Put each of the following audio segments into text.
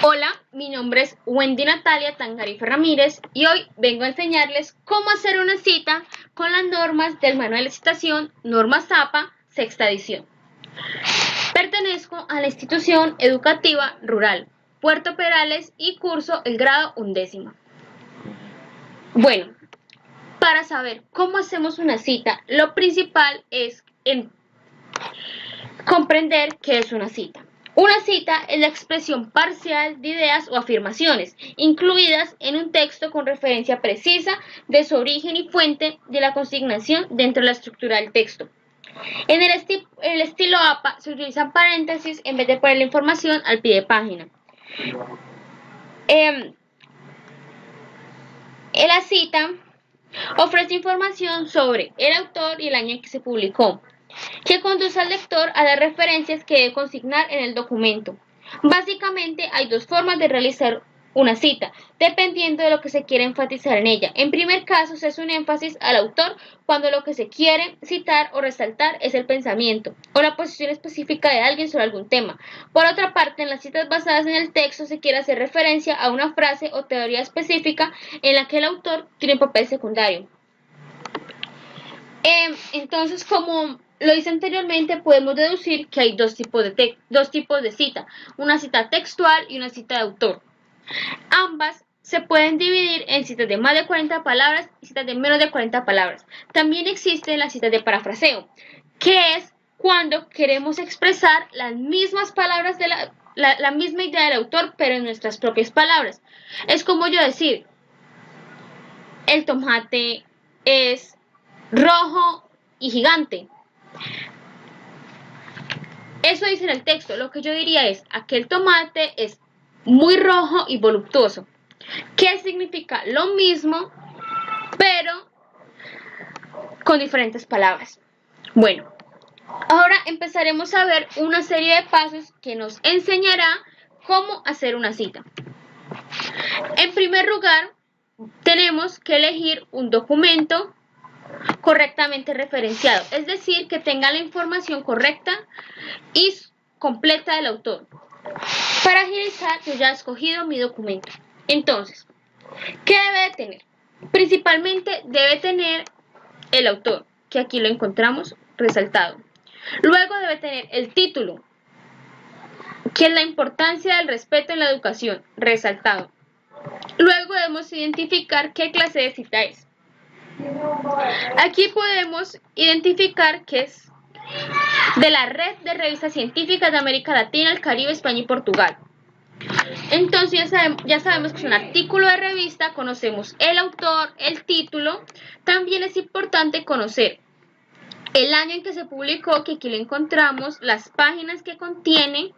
Hola, mi nombre es Wendy Natalia Tangarife Ramírez y hoy vengo a enseñarles cómo hacer una cita con las normas del Manual de Citación Norma Zapa, sexta edición. Pertenezco a la institución educativa rural Puerto Perales y curso el grado 11º. Bueno, para saber cómo hacemos una cita, lo principal es comprender qué es una cita. Una cita es la expresión parcial de ideas o afirmaciones, incluidas en un texto con referencia precisa de su origen y fuente de la consignación dentro de la estructura del texto. En el estilo APA se utilizan paréntesis en vez de poner la información al pie de página. La cita ofrece información sobre el autor y el año en que se publicó, que conduce al lector a las referencias que debe consignar en el documento. Básicamente hay dos formas de realizar una cita, dependiendo de lo que se quiere enfatizar en ella. En primer caso, se hace un énfasis al autor cuando lo que se quiere citar o resaltar es el pensamiento o la posición específica de alguien sobre algún tema. Por otra parte, en las citas basadas en el texto se quiere hacer referencia a una frase o teoría específica en la que el autor tiene un papel secundario. Entonces, como lo hice anteriormente, podemos deducir que hay dos tipos de cita, una cita textual y una cita de autor. Ambas se pueden dividir en citas de más de 40 palabras y citas de menos de 40 palabras. También existen las citas de parafraseo, que es cuando queremos expresar las mismas palabras de la misma idea del autor, pero en nuestras propias palabras. Es como yo decir, el tomate es rojo y gigante. Eso dice en el texto. Lo que yo diría es, aquel tomate es muy rojo y voluptuoso. ¿Qué significa? Lo mismo, pero con diferentes palabras. Bueno, ahora empezaremos a ver una serie de pasos que nos enseñará cómo hacer una cita. En primer lugar, tenemos que elegir un documento correctamente referenciado, es decir, que tenga la información correcta y completa del autor. Para agilizar, yo ya he escogido mi documento. Entonces, ¿qué debe de tener? Principalmente debe tener el autor, que aquí lo encontramos resaltado. Luego debe tener el título, que es la importancia del respeto en la educación, resaltado. Luego debemos identificar qué clase de cita es. Aquí podemos identificar que es de la Red de Revistas Científicas de América Latina, el Caribe, España y Portugal. Entonces ya sabemos que es un artículo de revista, conocemos el autor, el título. También es importante conocer el año en que se publicó, que aquí lo encontramos, las páginas que contiene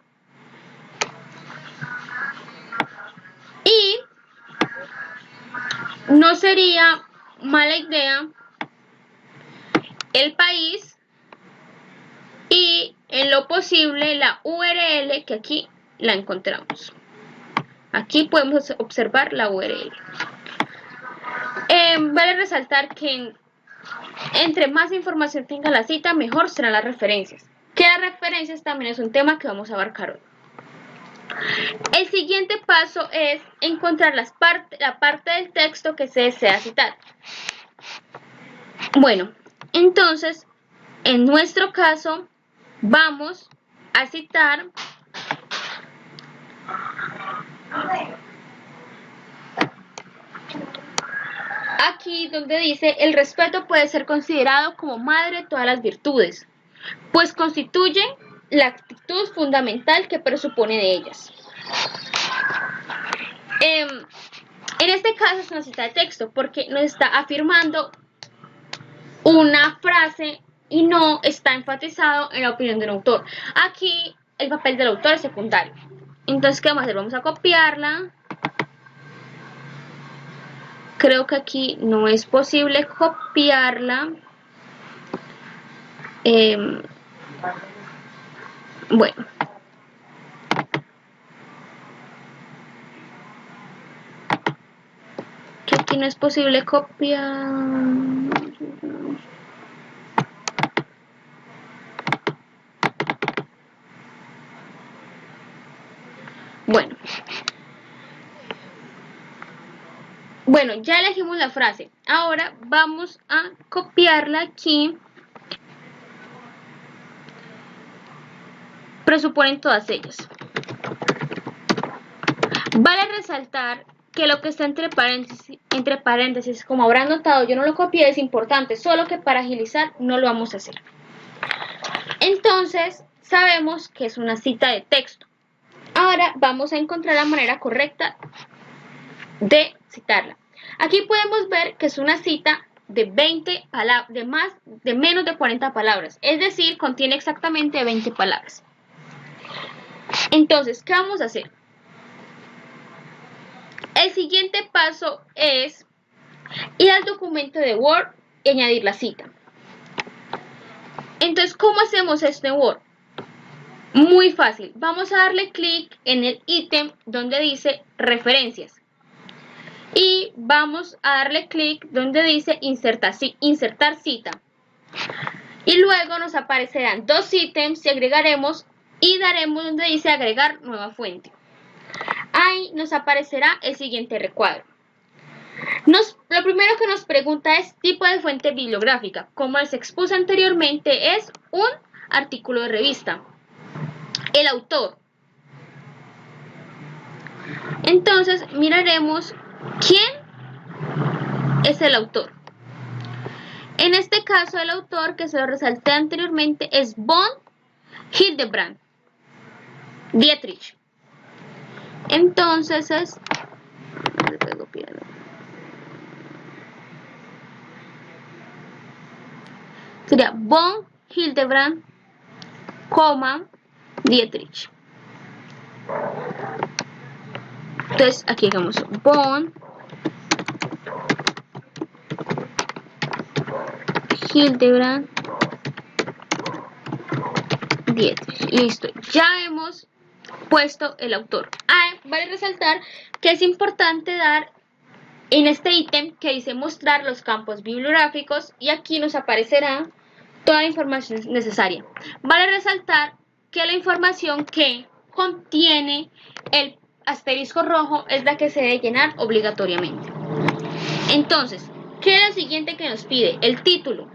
y no sería mala idea el país y en lo posible la URL, que aquí la encontramos. Aquí podemos observar la URL. Vale resaltar que entre más información tenga la cita, mejor serán las referencias. Que las referencias también es un tema que vamos a abarcar hoy. El siguiente paso es encontrar la parte del texto que se desea citar. Bueno, entonces, en nuestro caso, vamos a citar aquí donde dice, el respeto puede ser considerado como madre de todas las virtudes, pues constituye la actitud fundamental que presupone de ellas. En este caso es una cita de texto porque nos está afirmando una frase y no está enfatizado en la opinión de un autor. Aquí el papel del autor es secundario. Entonces, ¿qué vamos a hacer? Vamos a copiarla. Creo que aquí no es posible copiarla. Bueno. Que aquí no es posible copiar. Bueno, Bueno, ya elegimos la frase. Ahora vamos a copiarla aquí. Presuponen todas ellas. Vale resaltar que lo que está entre paréntesis, como habrán notado, yo no lo copié, es importante, solo que para agilizar no lo vamos a hacer. Entonces, sabemos que es una cita de texto. Ahora vamos a encontrar la manera correcta de citarla. Aquí podemos ver que es una cita de 20 palabras, de menos de 40 palabras, es decir, contiene exactamente 20 palabras. Entonces, ¿qué vamos a hacer? El siguiente paso es ir al documento de Word y añadir la cita. Entonces, ¿cómo hacemos esto en Word? Muy fácil. Vamos a darle clic en el ítem donde dice referencias. Y vamos a darle clic donde dice insertar cita. Y luego nos aparecerán dos ítems y agregaremos y daremos donde dice agregar nueva fuente. Ahí nos aparecerá el siguiente recuadro. Lo primero que nos pregunta es tipo de fuente bibliográfica. Como les expuse anteriormente, es un artículo de revista. El autor. Entonces miraremos quién es el autor. En este caso el autor, que se lo resalté anteriormente, es von Hildebrand Dietrich. Entonces sería von Hildebrand, Dietrich. Entonces aquí hagamos von Hildebrand Dietrich. Listo, ya hemos puesto el autor. Vale resaltar que es importante dar en este ítem que dice mostrar los campos bibliográficos y aquí nos aparecerá toda la información necesaria. Vale resaltar que la información que contiene el asterisco rojo es la que se debe llenar obligatoriamente. Entonces, ¿qué es lo siguiente que nos pide? El título.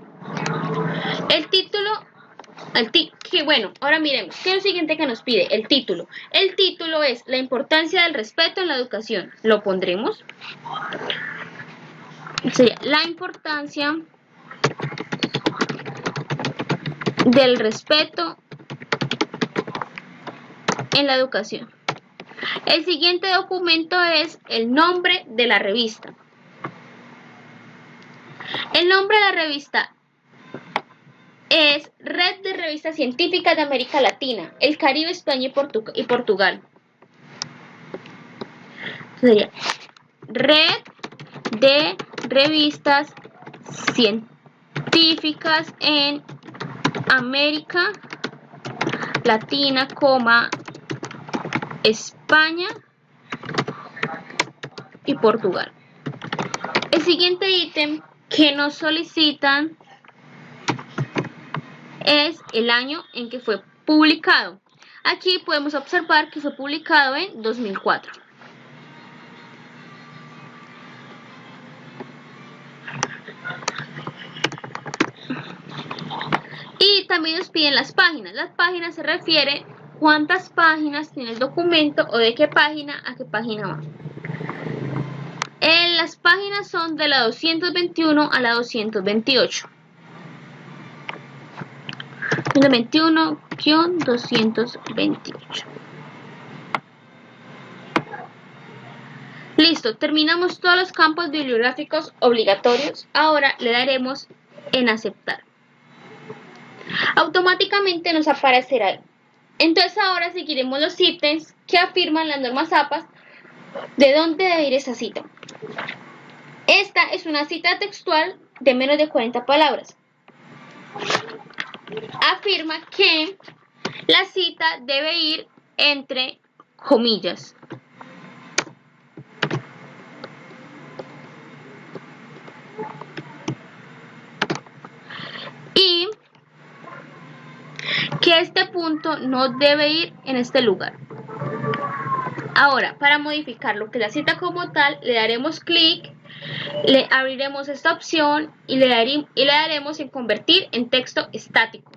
Bueno, ahora miremos. ¿Qué es lo siguiente que nos pide? El título. El título es la importancia del respeto en la educación. Lo pondremos. Sería la importancia del respeto en la educación. El siguiente documento es el nombre de la revista. El nombre de la revista es Red de Revistas Científicas de América Latina, el Caribe, España y Portugal. Sería Red de Revistas Científicas en América Latina, España y Portugal. El siguiente ítem que nos solicitan es el año en que fue publicado. Aquí podemos observar que fue publicado en 2004. Y también nos piden las páginas. Las páginas se refiere cuántas páginas tiene el documento o de qué página a qué página va. Las páginas son de la 221 a la 228. 221-228. Listo, terminamos todos los campos bibliográficos obligatorios. Ahora le daremos en aceptar. Automáticamente nos aparecerá. Entonces ahora seguiremos los ítems que afirman las normas APA de dónde debe ir esa cita. Esta es una cita textual de menos de 40 palabras. Afirma que la cita debe ir entre comillas. Y que este punto no debe ir en este lugar. Ahora, para modificar lo que es la cita como tal, le daremos clic Le abriremos esta opción y le daremos en convertir en texto estático.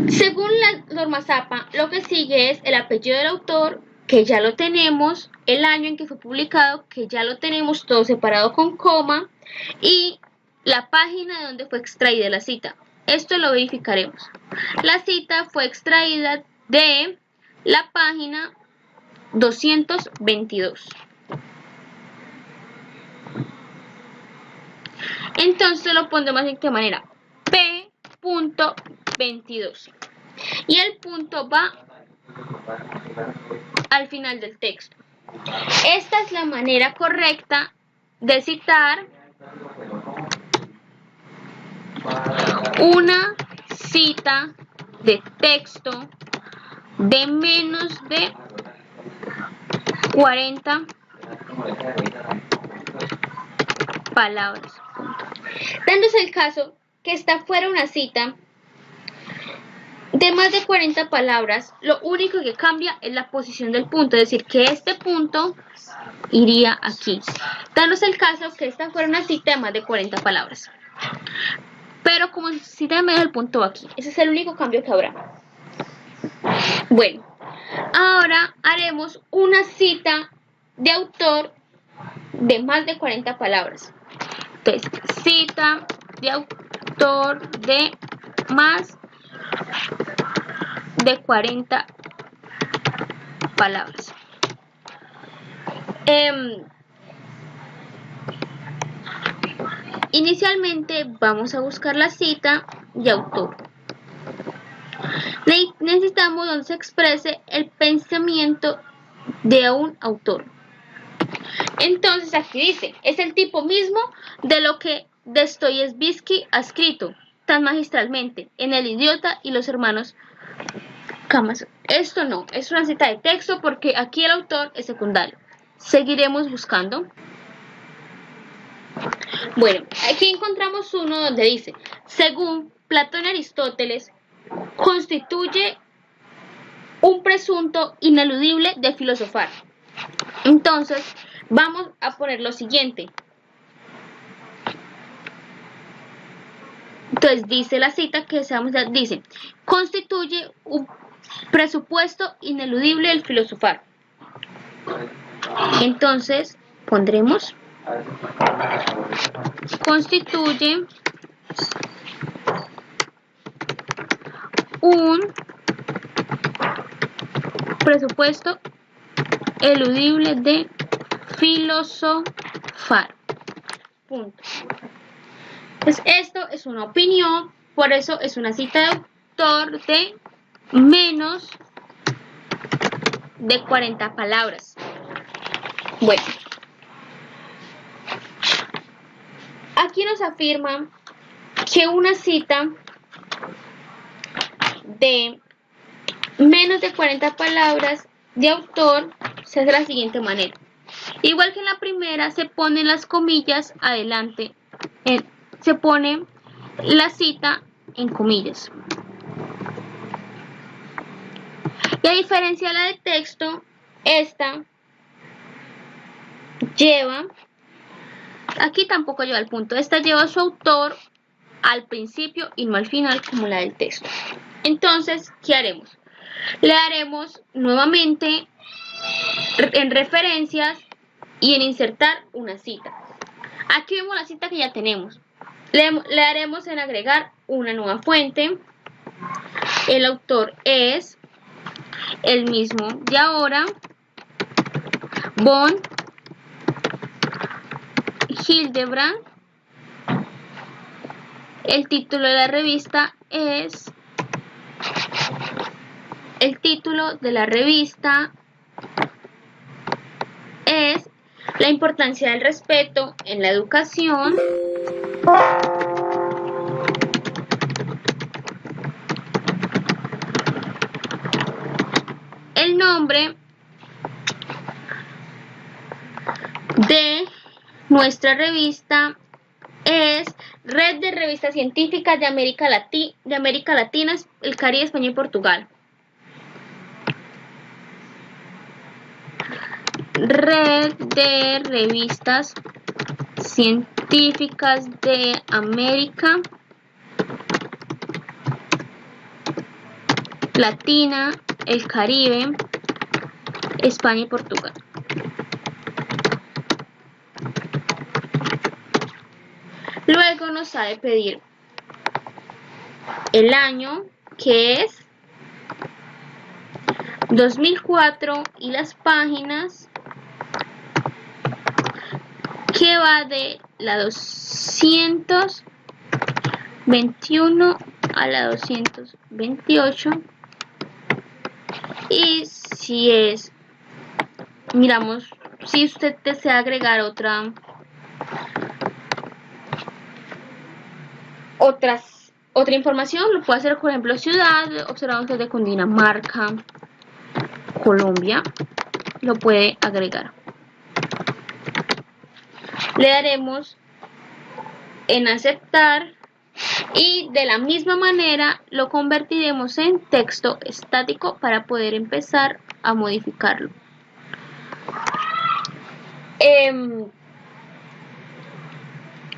Según la norma Zapa, lo que sigue es el apellido del autor, que ya lo tenemos, el año en que fue publicado, que ya lo tenemos todo separado con coma, y la página de donde fue extraída la cita. Esto lo verificaremos. La cita fue extraída de la página 222. Entonces lo pondremos de qué manera: P.22. Y el punto va al final del texto. Esta es la manera correcta de citar una cita de texto de menos de 40 palabras. Dándose el caso que esta fuera una cita de más de 40 palabras, lo único que cambia es la posición del punto, es decir, que este punto iría aquí. Dándose el caso que esta fuera una cita de más de 40 palabras. Pero como cita de medio, el punto va aquí. Ese es el único cambio que habrá. Bueno, ahora haremos una cita de autor de más de 40 palabras. Entonces, cita de autor de más de 40 palabras. Inicialmente vamos a buscar la cita de autor. Necesitamos donde se exprese el pensamiento de un autor. Entonces aquí dice, es el tipo mismo de lo que Dostoyevsky ha escrito tan magistralmente en El idiota y los hermanos Karamazov. Esto no, es una cita de texto porque aquí el autor es secundario. Seguiremos buscando. Bueno, aquí encontramos uno donde dice, según Platón y Aristóteles, constituye un presunto ineludible de filosofar. Entonces, vamos a poner lo siguiente. Entonces, dice la cita que dice, constituye un presupuesto ineludible del filosofar. Entonces, pondremos, constituye un presupuesto eludible de filosofar. Punto. Pues esto es una opinión, por eso es una cita de autor de menos de 40 palabras. Bueno, aquí nos afirman que una cita de menos de 40 palabras de autor se hace de la siguiente manera. Igual que en la primera, se ponen las comillas adelante, se pone la cita en comillas. Y a diferencia de la de texto, esta lleva, aquí tampoco lleva el punto, esta lleva a su autor al principio y no al final como la del texto. Entonces, ¿qué haremos? Le daremos nuevamente en referencias y en insertar una cita. Aquí vemos la cita que ya tenemos. Le daremos en agregar una nueva fuente. El autor es el mismo de ahora, von Hildebrand. El título de la revista es La importancia del respeto en la educación. El nombre de nuestra revista es Red de Revistas Científicas de América Latina, el Caribe, España y Portugal. Red de revistas científicas de América Latina, el Caribe, España y Portugal. Luego nos ha de pedir el año, que es 2004, y las páginas, que va de la 221 a la 228. Y si miramos, si usted desea agregar otra información, lo puede hacer, por ejemplo, ciudad, observamos desde Cundinamarca, Colombia, lo puede agregar. Le daremos en aceptar y de la misma manera lo convertiremos en texto estático para poder empezar a modificarlo.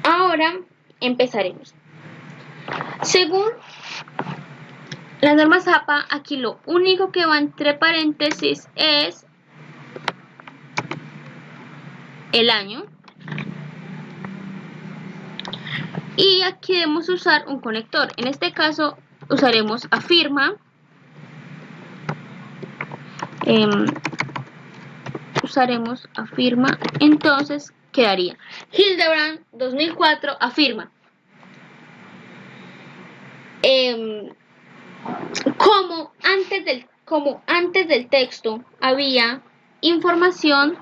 Ahora empezaremos. Según las normas APA, aquí lo único que va entre paréntesis es el año. Y aquí debemos usar un conector. En este caso usaremos afirma. Usaremos afirma. Entonces quedaría Hildebrand 2004 afirma. Como antes del texto había información,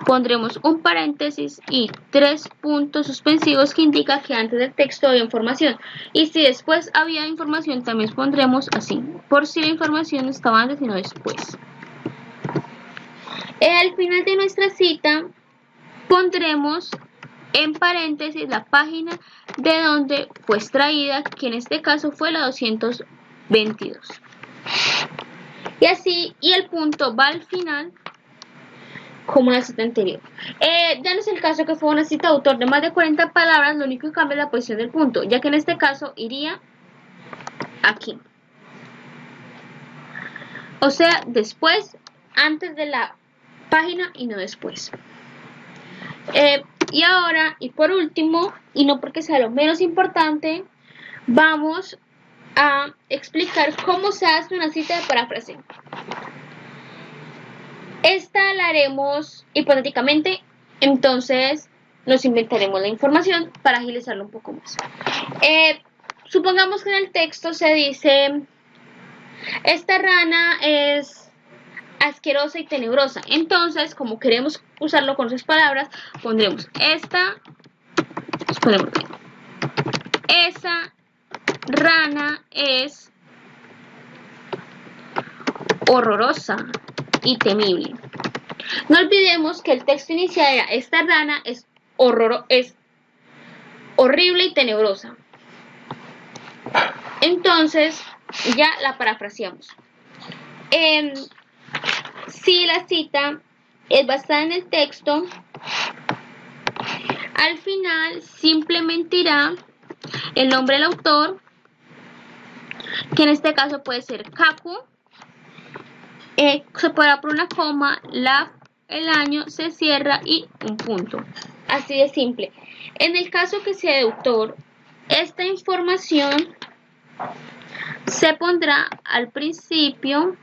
pondremos un paréntesis y 3 puntos suspensivos que indica que antes del texto había información. Y si después había información, también pondremos así, por si la información no estaba antes sino después. Al final de nuestra cita pondremos en paréntesis la página de donde fue extraída, que en este caso fue la 222. Y así, y el punto va al final como la cita anterior. Ya no es el caso que fue una cita de autor de más de 40 palabras, lo único que cambia es la posición del punto, ya que en este caso iría aquí. O sea, después, antes de la página y no después. Y ahora, y por último, y no porque sea lo menos importante, vamos a explicar cómo se hace una cita de paráfrase. Esta la haremos hipotéticamente, entonces nos inventaremos la información para agilizarlo un poco más. Supongamos que en el texto se dice: esta rana es asquerosa y tenebrosa. Entonces, como queremos usarlo con esas palabras, pondremos esa rana es horrorosa y temible. No olvidemos que el texto inicial era: esta rana es horrible y tenebrosa. Entonces ya la parafraseamos. Si la cita es basada en el texto, al final simplemente irá el nombre del autor, que en este caso puede ser Kaku. Se podrá por una coma, el año, se cierra y un punto. Así de simple. En el caso que sea de autor, esta información se pondrá al principio.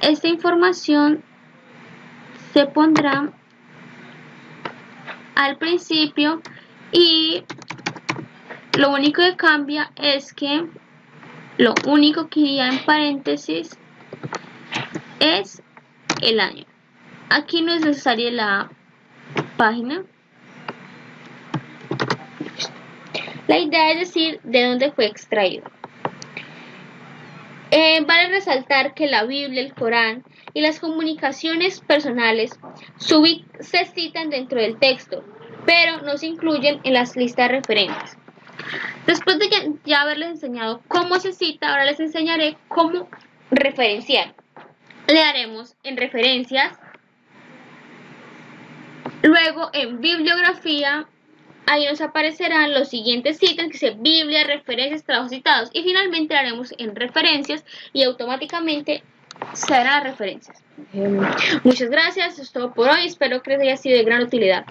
Esta información se pondrá al principio y lo único que cambia es que lo único que iría en paréntesis es el año. Aquí no es necesaria la página. La idea es decir de dónde fue extraído. Vale resaltar que la Biblia, el Corán y las comunicaciones personales se citan dentro del texto, pero no se incluyen en las listas de referentes. Después de ya haberles enseñado cómo se cita, ahora les enseñaré cómo referenciar. le daremos en referencias. Luego en bibliografía, ahí nos aparecerán los siguientes sitios que dice Biblia, referencias, trabajos citados. Y finalmente le haremos en referencias y automáticamente se harán las referencias. Muchas gracias, eso es todo por hoy. Espero que les haya sido de gran utilidad.